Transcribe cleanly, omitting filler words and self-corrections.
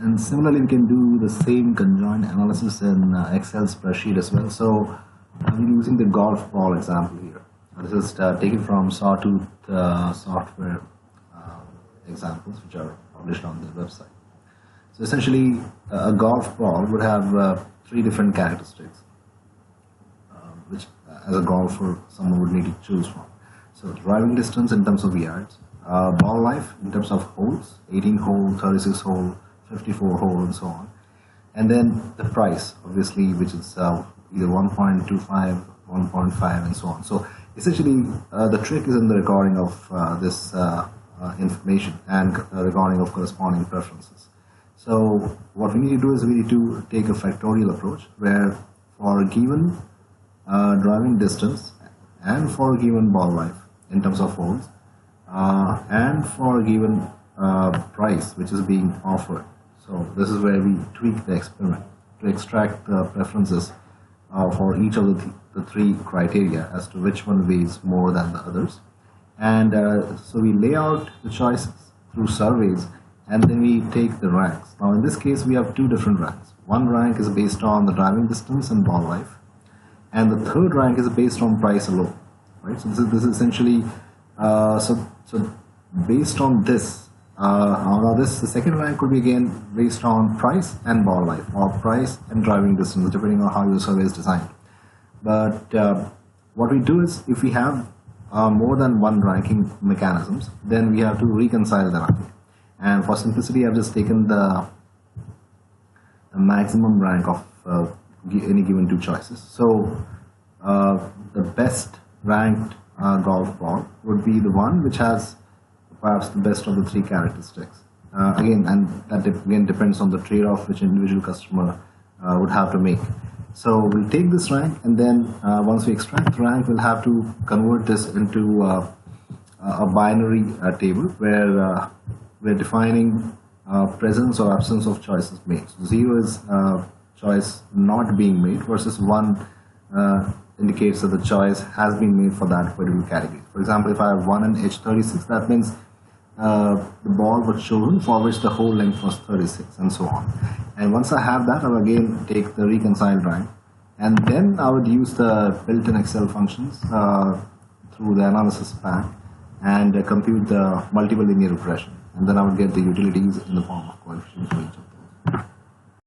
And similarly, we can do the same conjoint analysis in Excel spreadsheet as well. So I'm using the golf ball example here. This is taken from Sawtooth software examples, which are published on the website. So essentially, a golf ball would have three different characteristics, which as a golfer, someone would need to choose from. So driving distance in terms of yards, ball life in terms of holes, 18 hole, 36 hole, 54 hole, and so on. And then the price, obviously, which is either 1.25, 1.5, and so on. So essentially, the trick is in the recording of this information and recording of corresponding preferences. So what we need to do is we need to take a factorial approach where for a given driving distance and for a given ball life in terms of holes and for a given price which is being offered. So this is where we tweak the experiment to extract the preferences for each of the three criteria as to which one weighs more than the others. And so we lay out the choices through surveys and then we take the ranks. Now in this case we have two different ranks. One rank is based on the driving distance and ball life, and the third rank is based on price alone. Right? So this is essentially so based on this. Now the second rank could be again based on price and ball life, or price and driving distance, depending on how your survey is designed. But what we do is, if we have more than one ranking mechanisms, then we have to reconcile the ranking. And for simplicity, I've just taken the maximum rank of any given two choices. So the best ranked golf ball would be the one which has perhaps the best of the three characteristics. Again, and that again depends on the trade-off which individual customer would have to make. So we'll take this rank, and then once we extract the rank, we'll have to convert this into a binary table where we're defining presence or absence of choices made. So 0 is choice not being made, versus 1 indicates that the choice has been made for that particular category. For example, if I have 1 in edge 36, that means the ball was chosen for which the whole length was 36, and so on. And once I have that, I'll again take the reconciled rank, and then I would use the built-in Excel functions through the analysis pack and compute the multiple linear regression, and then I would get the utilities in the form of coefficients for each of them.